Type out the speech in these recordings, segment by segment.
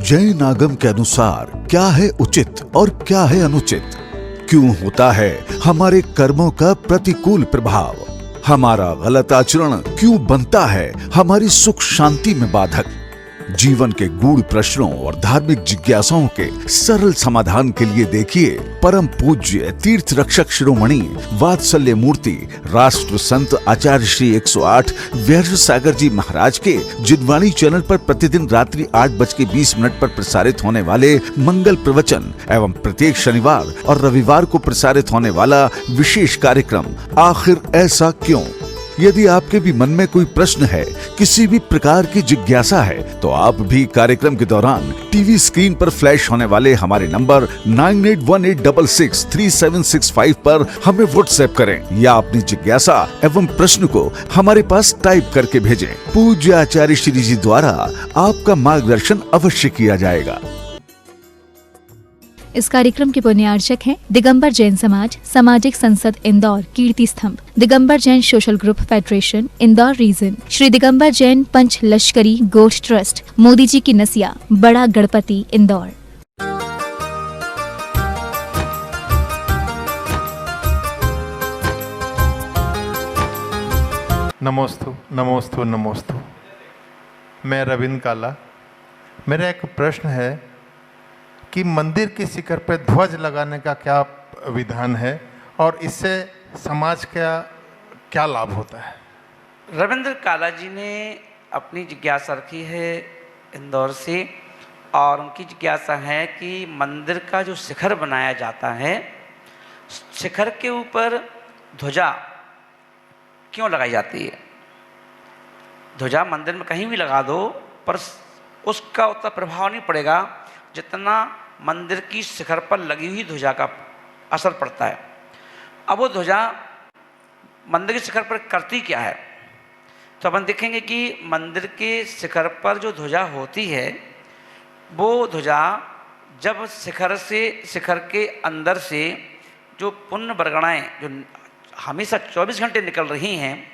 जैन आगम के अनुसार क्या है उचित और क्या है अनुचित, क्यों होता है हमारे कर्मों का प्रतिकूल प्रभाव, हमारा गलत आचरण क्यों बनता है हमारी सुख शांति में बाधक, जीवन के गूढ़ प्रश्नों और धार्मिक जिज्ञासाओं के सरल समाधान के लिए देखिए परम पूज्य तीर्थ रक्षक शिरोमणि वात्सल्य मूर्ति राष्ट्र संत आचार्य श्री 108 व्यास सागर जी महाराज के जिनवाणी चैनल पर प्रतिदिन रात्रि 8:20 पर प्रसारित होने वाले मंगल प्रवचन एवं प्रत्येक शनिवार और रविवार को प्रसारित होने वाला विशेष कार्यक्रम आखिर ऐसा क्यों। यदि आपके भी मन में कोई प्रश्न है, किसी भी प्रकार की जिज्ञासा है, तो आप भी कार्यक्रम के दौरान टीवी स्क्रीन पर फ्लैश होने वाले हमारे नंबर 9818663765 पर हमें व्हाट्सएप करें या अपनी जिज्ञासा एवं प्रश्न को हमारे पास टाइप करके भेजें। पूज्य आचार्य श्री जी द्वारा आपका मार्गदर्शन अवश्य किया जाएगा। इस कार्यक्रम के पुण्यार्चक हैं दिगंबर जैन समाज, सामाजिक संसद Indore, Kirti Stambh, Digambar Jain social group federation Indore region, Shri Digambar Jain Panch Lashkari Goshth trust, Modi ji की नसिया, बड़ा गणपति इंदौर। नमोस्तु नमोस्तु नमोस्तु। मैं रविंद्र काला। मेरा एक प्रश्न है कि मंदिर की शिखर पर ध्वज लगाने का क्या विधान है और इससे समाज का क्या लाभ होता है? रविंद्र काला जी ने अपनी जिज्ञासा रखी है इंदौर से, और उनकी जिज्ञासा है कि मंदिर का जो शिखर बनाया जाता है, शिखर के ऊपर ध्वजा क्यों लगाई जाती है। ध्वजा मंदिर में कहीं भी लगा दो पर उसका उतना प्रभाव नहीं पड़ेगा जितना मंदिर की शिखर पर लगी हुई ध्वजा का असर पड़ता है। अब वो ध्वजा मंदिर की शिखर पर करती क्या है, तो अपन देखेंगे कि मंदिर के शिखर पर जो ध्वजा होती है, वो ध्वजा जब शिखर के अंदर से जो पुण्य बरगणाएँ जो हमेशा 24 घंटे निकल रही हैं,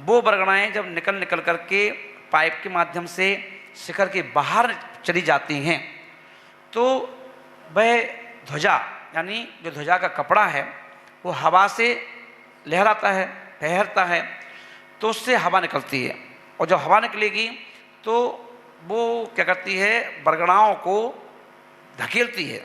वो बरगणाएँ जब निकल करके पाइप के माध्यम से शिखर के बाहर चली जाती हैं, तो वह ध्वजा यानी जो ध्वजा का कपड़ा है वो हवा से लहराता है, फहरता है, तो उससे हवा निकलती है, और जब हवा निकलेगी तो वो क्या करती है, बरगणाओं को धकेलती है,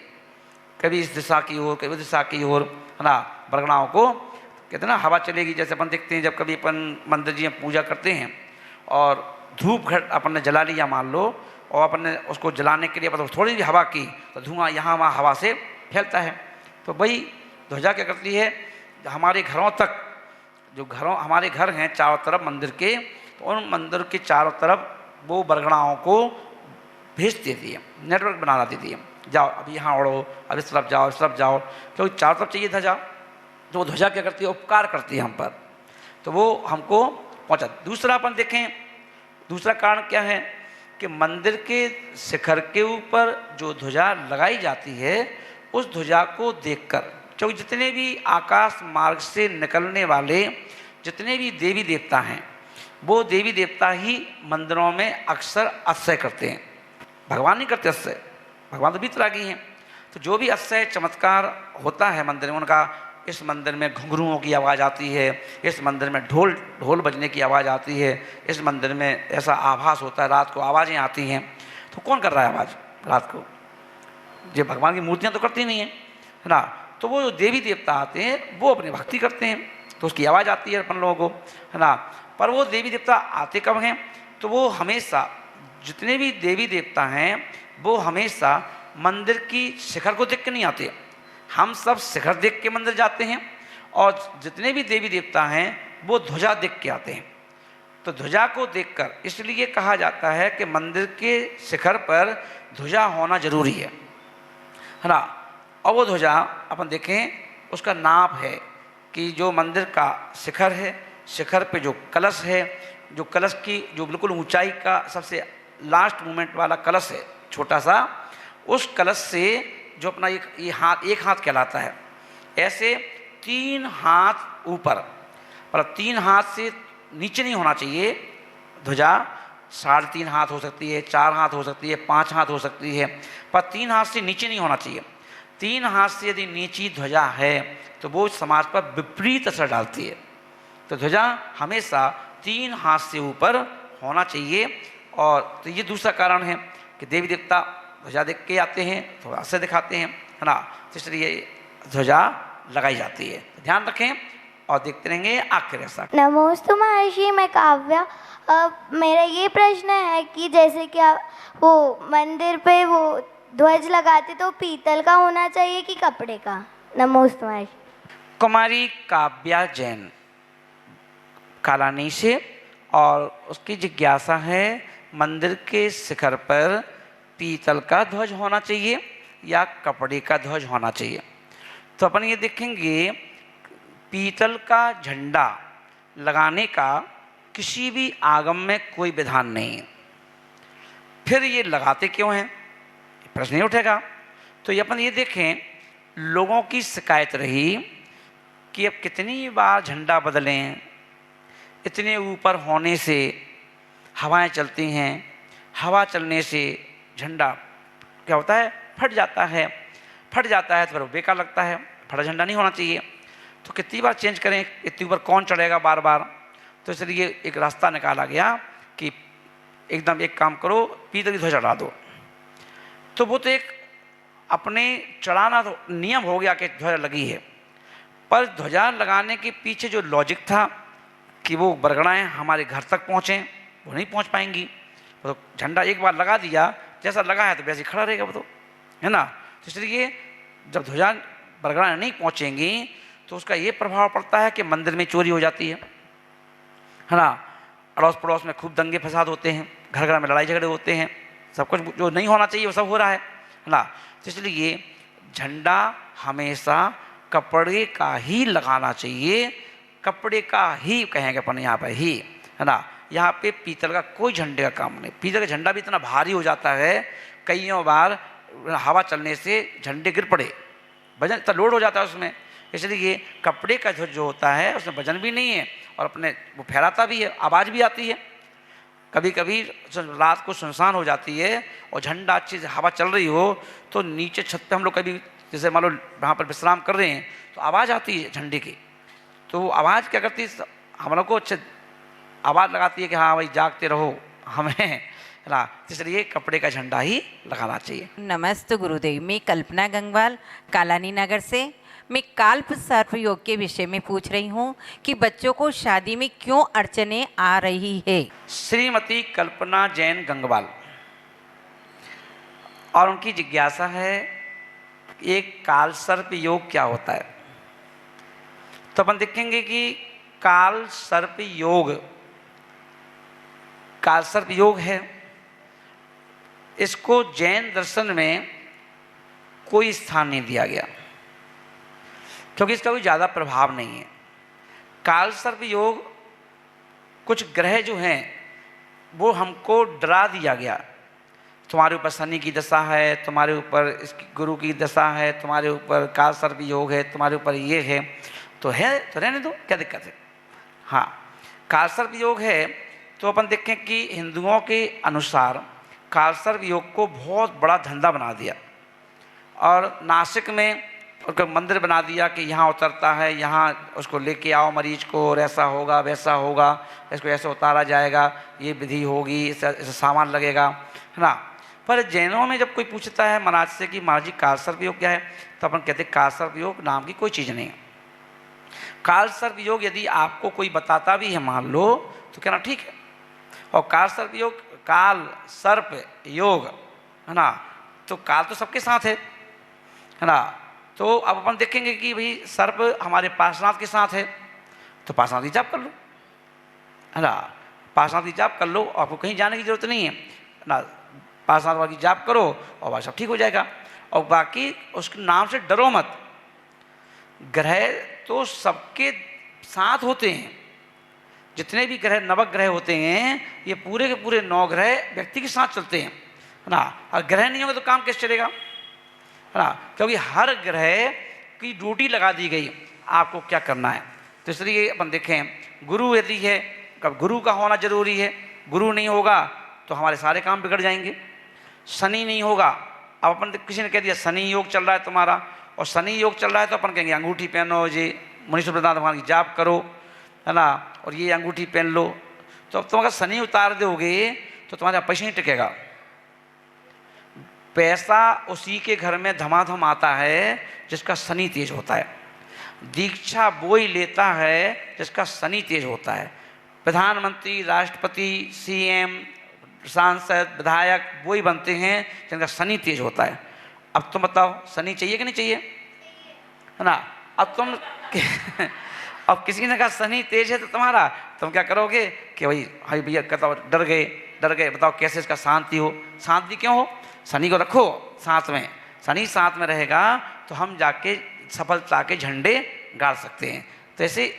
कभी इस दिशा की ओर कभी उस दिशा की ओर, है ना। बरगणाओं को कहते हैं ना, हवा चलेगी। जैसे अपन देखते हैं जब कभी अपन मंदिर जी में पूजा करते हैं और धूप घट अपन ने जला लिया मान लो, और अपन ने उसको जलाने के लिए मतलब थोड़ी भी हवा की तो धुआं यहाँ वहाँ हवा से फैलता है। तो वही ध्वजा क्या करती है, हमारे घरों तक, जो हमारे घर हैं चारों तरफ मंदिर के, तो उन मंदिर के चारों तरफ वो बरगणाओं को भेज देती है, नेटवर्क बना देती है। जाओ अभी यहाँ उड़ो, अब इस तरफ जाओ, इस तरफ जाओ, क्योंकि चारों तरफ चाहिए ध्वजा। तो वो ध्वजा क्या करती है, उपकार करती है हम पर, तो वो हमको पहुँचा। दूसरा अपन देखें, दूसरा कारण क्या है कि मंदिर के शिखर के ऊपर जो ध्वजा लगाई जाती है, उस ध्वजा को देखकर, क्योंकि जितने भी आकाश मार्ग से निकलने वाले जितने भी देवी देवता हैं, वो देवी देवता ही मंदिरों में अक्सर अतिशय करते हैं। भगवान नहीं करते अतिशय, भगवान तो वीतरागी हैं। तो जो भी अतिशय चमत्कार होता है मंदिर में, उनका इस मंदिर में घुंघरुओं की आवाज़ आती है, इस मंदिर में ढोल बजने की आवाज़ आती है, इस मंदिर में ऐसा आभास होता है, रात को आवाज़ें आती हैं। तो कौन कर रहा है आवाज़ रात को? ये भगवान की मूर्तियाँ तो करती नहीं है ना। तो वो जो देवी देवता आते हैं वो अपनी भक्ति करते हैं, तो उसकी आवाज़ आती है अपन लोगों को, है ना। पर वो देवी देवता आते कब हैं, तो वो हमेशा, जितने भी देवी देवता हैं वो हमेशा मंदिर की शिखर को देख के नहीं आते। हम सब शिखर देख के मंदिर जाते हैं, और जितने भी देवी देवता हैं वो ध्वजा देख के आते हैं। तो ध्वजा को देखकर इसलिए कहा जाता है कि मंदिर के शिखर पर ध्वजा होना जरूरी है ना। और वो ध्वजा अपन देखें, उसका नाप है कि जो मंदिर का शिखर है, शिखर पे जो कलश है, जो कलश की जो बिल्कुल ऊंचाई का सबसे लास्ट मोमेंट वाला कलश है छोटा सा, उस कलश से जो अपना ये हाथ, एक हाथ कहलाता है, ऐसे 3 हाथ ऊपर, मतलब 3 हाथ से नीचे नहीं होना चाहिए ध्वजा, 3.5 हाथ हो सकती है, 4 हाथ हो सकती है, 5 हाथ हो सकती है, पर 3 हाथ से नीचे नहीं होना चाहिए। 3 हाथ से यदि नीची ध्वजा है तो वो समाज पर विपरीत असर डालती है। तो ध्वजा हमेशा 3 हाथ से ऊपर होना चाहिए। और तो ये दूसरा कारण है कि देवी देवता ध्वजा देख के आते हैं, थोड़ा से दिखाते हैं, है ना। तो इसलिए ध्वजा लगाई जाती है। तो ध्यान रखें और देखते रहेंगे आखिर ऐसा। नमोस्तु महर्षि, मैं काव्या। मेरा ये प्रश्न है कि जैसे कि वो मंदिर पे वो ध्वज लगाते तो पीतल का होना चाहिए कि कपड़े का? नमोस्तु महर्षि। कुमारी काव्या जैन कालानी से, और उसकी जिज्ञासा है मंदिर के शिखर पर पीतल का ध्वज होना चाहिए या कपड़े का ध्वज होना चाहिए। तो अपन ये देखेंगे पीतल का झंडा लगाने का किसी भी आगम में कोई विधान नहीं है, फिर ये लगाते क्यों हैं, प्रश्न नहीं उठेगा। तो ये अपन ये देखें, लोगों की शिकायत रही कि अब कितनी बार झंडा बदलें, इतने ऊपर होने से हवाएं चलती हैं, हवा चलने से झंडा क्या होता है, फट जाता है तो फिर बेकार लगता है, फटा झंडा नहीं होना चाहिए। तो कितनी बार चेंज करें, इतनी ऊपर कौन चढ़ेगा बार बार। तो इसलिए एक रास्ता निकाला गया कि एकदम एक काम करो, पीतल की ध्वजा चढ़ा दो। तो वो तो एक अपने चढ़ाना तो नियम हो गया कि ध्वजा लगी है, पर ध्वजा लगाने के पीछे जो लॉजिक था कि वो बरगड़ाएँ हमारे घर तक पहुँचें, वो नहीं पहुँच पाएंगी। तो झंडा एक बार लगा दिया, जैसा लगा है तो वैसे ही खड़ा रहेगा वो, तो है ना। तो इसलिए जब ध्वजा बरगड़ाएँ नहीं पहुँचेंगी तो उसका ये प्रभाव पड़ता है कि मंदिर में चोरी हो जाती है ना। अड़ोस पड़ोस में खूब दंगे फसाद होते हैं, घर घर में लड़ाई झगड़े होते हैं, सब कुछ जो नहीं होना चाहिए वो सब हो रहा है ना। तो इसलिए झंडा हमेशा कपड़े का ही लगाना चाहिए, कपड़े का ही कहेंगे अपन यहाँ पर ही, है ना। यहाँ पे पीतल का कोई झंडे का काम नहीं। पीतल का झंडा भी इतना भारी हो जाता है, कईयों बार हवा चलने से झंडे गिर पड़े, वजन इतना लोड हो जाता है उसमें। इसलिए कपड़े का ध्वज जो होता है उसमें वजन भी नहीं है और अपने वो फहराता भी है, आवाज़ भी आती है। कभी कभी रात को सुनसान हो जाती है और झंडा अच्छी से हवा चल रही हो तो नीचे छत पे हम लोग कभी जैसे मान लो वहाँ पर विश्राम कर रहे हैं तो आवाज़ आती है झंडे की। तो आवाज़ क्या करती है, हम लोग को अच्छे आवाज़ लगाती है कि हाँ भाई जागते रहो हमें ना। इसलिए कपड़े का झंडा ही लगाना चाहिए। नमस्ते गुरुदेव, मैं कल्पना गंगवाल कालानी नगर से। मैं काल्प सर्प योग के विषय में पूछ रही हूँ कि बच्चों को शादी में क्यों अड़चने आ रही है। श्रीमती कल्पना जैन गंगवाल, और उनकी जिज्ञासा है एक काल सर्प योग क्या होता है। तो अपन देखेंगे कि काल सर्प योग है, इसको जैन दर्शन में कोई स्थान नहीं दिया गया क्योंकि इसका कोई ज़्यादा प्रभाव नहीं है। काल सर्प योग कुछ ग्रह जो हैं वो हमको डरा दिया गया, तुम्हारे ऊपर शनि की दशा है, तुम्हारे ऊपर इसकी गुरु की दशा है, तुम्हारे ऊपर काल सर्प योग है, तुम्हारे ऊपर ये है, तो रहने दो, क्या दिक्कत है। हाँ, काल सर्प योग है तो अपन देखें कि हिंदुओं के अनुसार काल सर्प योग को बहुत बड़ा धंधा बना दिया और नासिक में उसका मंदिर बना दिया कि यहाँ उतरता है, यहाँ उसको लेके आओ मरीज को, और ऐसा होगा वैसा होगा, इसको ऐसे उतारा जाएगा, ये विधि होगी, ऐसा सामान लगेगा, है ना। पर जैनों में जब कोई पूछता है महाराज से कि महाराज जी काल सर्प योग क्या है, तो अपन कहते हैं काल सर्प योग नाम की कोई चीज़ नहीं है। काल सर्प योग यदि आपको कोई बताता भी है मान लो तो कहना ठीक है। और काल सर्प योग है ना, तो काल तो सबके साथ है ना। तो अब अपन देखेंगे कि भाई सर्प हमारे पार्श्वनाथ के साथ है तो पार्श्वनाथ की जाप कर लो, है ना। पार्श्वनाथ की जाप कर लो, आपको कहीं जाने की जरूरत नहीं है ना। पार्श्वनाथ की जाप करो और वह सब ठीक हो जाएगा। और बाकी उसके नाम से डरो मत, ग्रह तो सबके साथ होते हैं, जितने भी ग्रह नवग्रह होते हैं ये पूरे के पूरे 9 ग्रह व्यक्ति के साथ चलते हैं, है ना। और ग्रह नहीं होंगे तो काम कैसे चलेगा, है ना, क्योंकि हर ग्रह की ड्यूटी लगा दी गई आपको क्या करना है। तो इसलिए अपन देखें गुरु यदि है, कब गुरु का होना जरूरी है, गुरु नहीं होगा तो हमारे सारे काम बिगड़ जाएंगे। शनि नहीं होगा, अब अपन किसी ने कह दिया शनि योग चल रहा है तुम्हारा, और शनि योग चल रहा है तो अपन कहेंगे अंगूठी पहनो जी, मुनीश्वर प्रधान भगवान की जाप करो, है ना, और ये अंगूठी पहन लो। तो अब तुम अगर शनि उतार दोगे तो तुम्हारा पैसा नहीं टिकेगा। पैसा उसी के घर में धमाधम आता है जिसका शनि तेज होता है। दीक्षा वो ही लेता है जिसका शनि तेज होता है। प्रधानमंत्री, राष्ट्रपति, सीएम, सांसद, विधायक वो ही बनते हैं जिनका शनि तेज होता है। अब तुम बताओ शनि चाहिए कि नहीं चाहिए, है ना। अब तुम अब किसी ने कहा शनि तेज है तो तुम्हारा, तुम क्या करोगे कि भाई भैया कहता डर गए, बताओ कैसे इसका शांति हो। शांति क्यों हो, शनि को रखो साथ में, शनि साथ में रहेगा तो हम जाके सफलता के झंडे गाड़ सकते हैं। तो ऐसे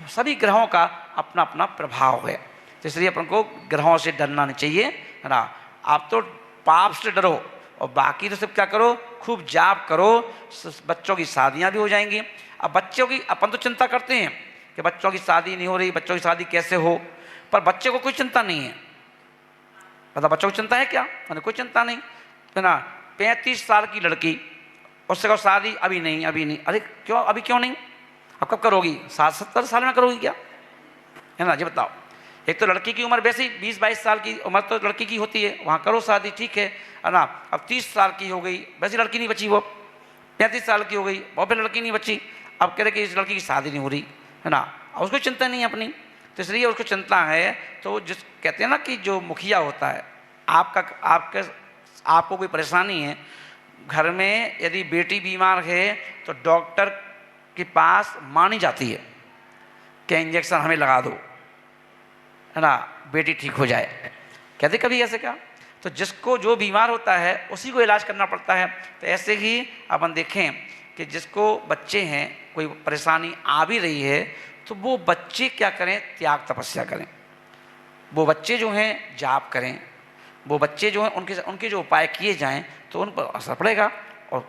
सभी ग्रहों का अपना अपना प्रभाव है, तो इसलिए अपन को ग्रहों से डरना नहीं चाहिए, है ना। आप तो पाप से डरो और बाकी तो सब क्या करो, खूब जाप करो, बच्चों की शादियां भी हो जाएंगी। अब बच्चों की अपन तो चिंता करते हैं कि बच्चों की शादी नहीं हो रही, बच्चों की शादी कैसे हो, पर बच्चे को कोई चिंता नहीं है। मतलब बच्चों को चिंता है क्या, मैंने कोई चिंता नहीं, है ना। 35 साल की लड़की, उससे कहो शादी अभी नहीं, अरे क्यों अभी क्यों नहीं, अब कब करोगी, 60-70 साल में करोगी क्या, है ना। जी बताओ, एक तो लड़की की उम्र वैसे ही 20-22 साल की उम्र तो लड़की की होती है, वहाँ करो शादी, ठीक है ना। अब 30 साल की हो गई, वैसे लड़की नहीं बची, वो 35 साल की हो गई, वो फिर लड़की नहीं बची, अब कह रहे कि इस लड़की की शादी नहीं हो रही, है ना। अब उसको चिंता नहीं है अपनी, तो इसलिए उसको चिंता है। तो जिस कहते हैं ना कि जो मुखिया होता है, आपको कोई परेशानी है घर में, यदि बेटी बीमार है तो डॉक्टर के पास मानी जाती है कि इंजेक्शन हमें लगा दो, है ना, बेटी ठीक हो जाए। कहते कभी ऐसे क्या, तो जिसको जो बीमार होता है उसी को इलाज करना पड़ता है। तो ऐसे ही अपन देखें कि जिसको बच्चे हैं, कोई परेशानी आ भी रही है, तो वो बच्चे क्या करें, त्याग तपस्या करें। वो बच्चे जो हैं जाप करें, वो बच्चे जो हैं उनके जो उपाय किए जाएं तो उन पर असर पड़ेगा और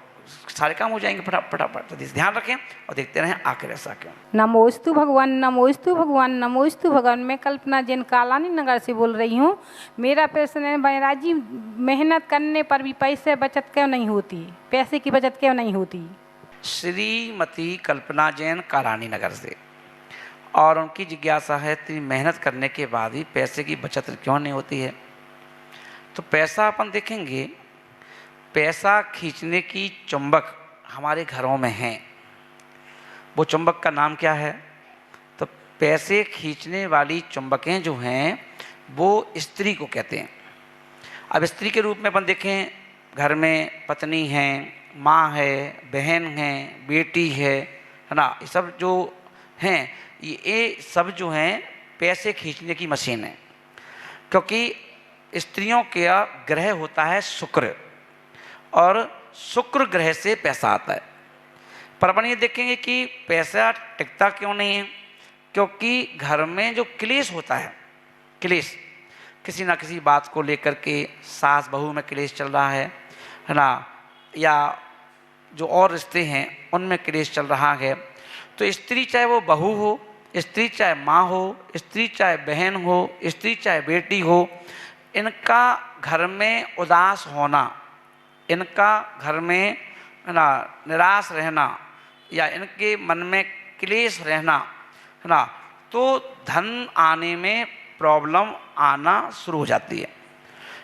सारे काम हो जाएंगे फटाफट। तो ध्यान रखें और देखते रहें आखिर ऐसा क्यों। नमोस्तु भगवान, नमोस्तु भगवान, नमोस्तु भगवान। मैं कल्पना जैन कालानी नगर से बोल रही हूँ। मेरा प्रश्न है, महाराज जी मेहनत करने पर भी पैसे बचत क्यों नहीं होती, पैसे की बचत क्यों नहीं होती। श्रीमती कल्पना जैन कालानी नगर से, और उनकी जिज्ञासा है कि मेहनत करने के बाद भी पैसे की बचत क्यों नहीं होती है। तो पैसा अपन देखेंगे, पैसा खींचने की चुंबक हमारे घरों में है। वो चुंबक का नाम क्या है, तो पैसे खींचने वाली चुंबकें जो हैं वो स्त्री को कहते हैं। अब स्त्री के रूप में अपन देखें, घर में पत्नी है, माँ है, बहन है, बेटी है ना, ये सब जो हैं ये सब जो हैं पैसे खींचने की मशीन है। क्योंकि स्त्रियों का ग्रह होता है शुक्र, और शुक्र ग्रह से पैसा आता है। पर अपन ये देखेंगे कि पैसा टिकता क्यों नहीं है, क्योंकि घर में जो क्लेश होता है, क्लेश किसी ना किसी बात को लेकर के, सास बहू में क्लेश चल रहा है ना, या जो और रिश्ते हैं उनमें क्लेश चल रहा है। तो स्त्री चाहे वो बहू हो, स्त्री चाहे माँ हो, स्त्री चाहे बहन हो, स्त्री चाहे बेटी हो, इनका घर में उदास होना, इनका घर में ना निराश रहना, या इनके मन में क्लेश रहना, है ना, तो धन आने में प्रॉब्लम आना शुरू हो जाती है।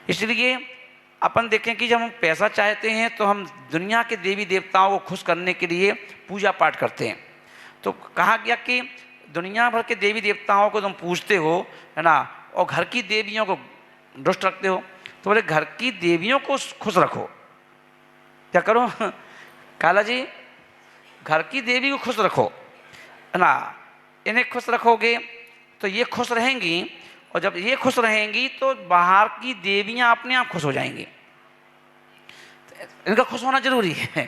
इसलिए अपन देखें कि जब हम पैसा चाहते हैं तो हम दुनिया के देवी देवताओं को खुश करने के लिए पूजा पाठ करते हैं। तो कहा गया कि दुनिया भर के देवी देवताओं को तुम पूजते हो, है ना, और घर की देवियों को दुष्ट रखते हो। तो बोले घर की देवियों को खुश रखो। क्या करो काला जी, घर की देवी को खुश रखो, है ना, इन्हें खुश रखोगे तो ये खुश रहेंगी, और जब ये खुश रहेंगी तो बाहर की देवियां अपने आप खुश हो जाएंगी। इनका खुश होना जरूरी है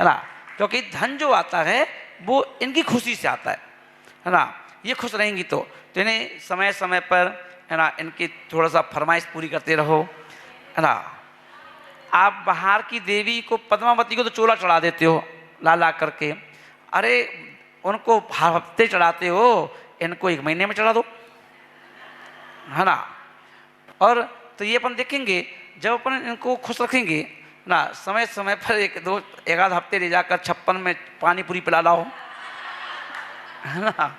ना, क्योंकि धन जो आता है वो इनकी खुशी से आता है ना। ये खुश रहेंगी तो इन्हें समय समय पर, है ना, इनकी थोड़ा सा फरमाइश पूरी करते रहो, है ना। आप बाहर की देवी को, पद्मावती को तो चोला चढ़ा देते हो ला ला करके, अरे उनको हर हफ्ते चढ़ाते हो, इनको 1 महीने में चढ़ा दो, है ना। और तो ये अपन देखेंगे जब अपन इनको खुश रखेंगे ना, समय समय पर एक आध हफ्ते ले जाकर 56 में पानी पूरी पिला लाओ, है ना।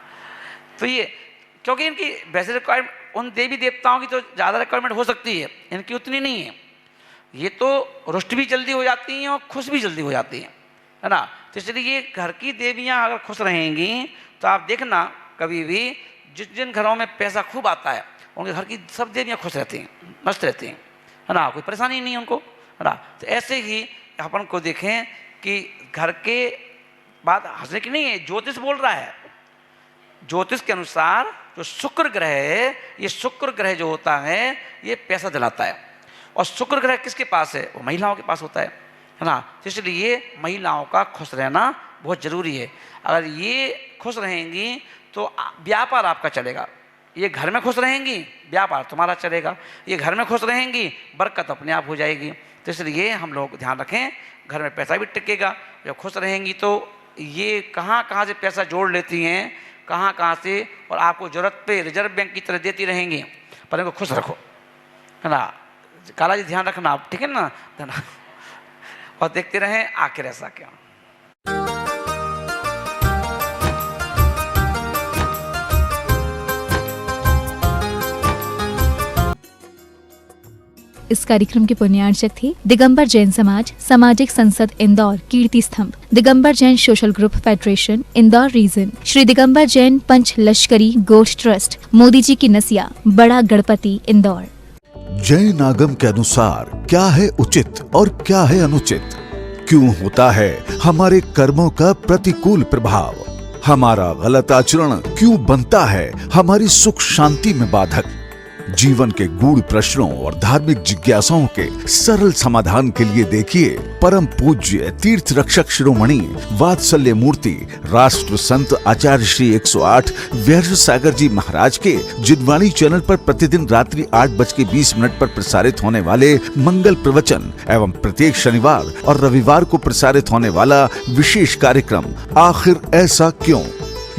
तो ये क्योंकि इनकी वैसे रिक्वायरमेंट उन देवी देवताओं की तो ज़्यादा रिक्वायरमेंट हो सकती है, इनकी उतनी नहीं है। ये तो रुष्ट भी जल्दी हो जाती हैं और खुश भी जल्दी हो जाती हैं, है ना। तो इसलिए घर की देवियाँ अगर खुश रहेंगी तो आप देखना कभी भी जिन घरों में पैसा खूब आता है उनके घर की सब देवियाँ खुश रहती हैं, मस्त रहती हैं, है ना, कोई परेशानी नहीं है उनको, है ना। तो ऐसे ही अपन को देखें कि घर के बात हंसने की नहीं है, ज्योतिष बोल रहा है। ज्योतिष के अनुसार जो शुक्र ग्रह है, ये शुक्र ग्रह जो होता है ये पैसा दिलाता है, और शुक्र ग्रह किसके पास है? वो महिलाओं के पास होता है ना। इसलिए महिलाओं का खुश रहना बहुत ज़रूरी है। अगर ये खुश रहेंगी तो व्यापार आपका चलेगा। ये घर में खुश रहेंगी, व्यापार तुम्हारा चलेगा। ये घर में खुश रहेंगी, बरकत अपने आप हो जाएगी। तो इसलिए हम लोग ध्यान रखें, घर में पैसा भी टिकेगा। जब खुश रहेंगी तो ये कहाँ कहाँ से पैसा जोड़ लेती हैं, कहाँ कहाँ से, और आपको ज़रूरत पे रिजर्व बैंक की तरह देती रहेंगी, पर इनको खुश रखो, है ना। काला जी ध्यान रखना आप, ठीक है ना, और देखते रहें आखिर ऐसा क्या। इस कार्यक्रम के पुण्यार्चक थे दिगंबर जैन समाज, सामाजिक संसद Indore, Kirti Stambh, Digambar Jain social group federation, Indore region, Shri Digambar Jain Panch Lashkari Goshth trust, Modi ji की नसिया, बड़ा गणपति, इंदौर। जैन आगम के अनुसार क्या है उचित और क्या है अनुचित? क्यों होता है हमारे कर्मों का प्रतिकूल प्रभाव? हमारा गलत आचरण क्यों बनता है हमारी सुख शांति में बाधक? जीवन के गूढ़ प्रश्नों और धार्मिक जिज्ञासाओं के सरल समाधान के लिए देखिए परम पूज्य तीर्थ रक्षक शिरोमणि वात्सल्य मूर्ति राष्ट्र संत आचार्य श्री 108 व्यास सागर जी महाराज के जिनवाणी चैनल पर प्रतिदिन रात्रि 8:20 पर प्रसारित होने वाले मंगल प्रवचन एवं प्रत्येक शनिवार और रविवार को प्रसारित होने वाला विशेष कार्यक्रम आखिर ऐसा क्यों।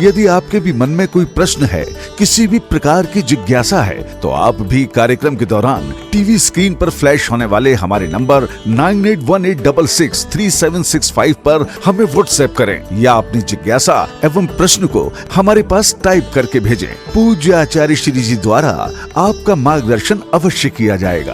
यदि आपके भी मन में कोई प्रश्न है, किसी भी प्रकार की जिज्ञासा है, तो आप भी कार्यक्रम के दौरान टीवी स्क्रीन पर फ्लैश होने वाले हमारे नंबर 9818663765 पर हमें व्हाट्सएप करें या अपनी जिज्ञासा एवं प्रश्न को हमारे पास टाइप करके भेजें। पूज्य आचार्य श्री जी द्वारा आपका मार्गदर्शन अवश्य किया जाएगा।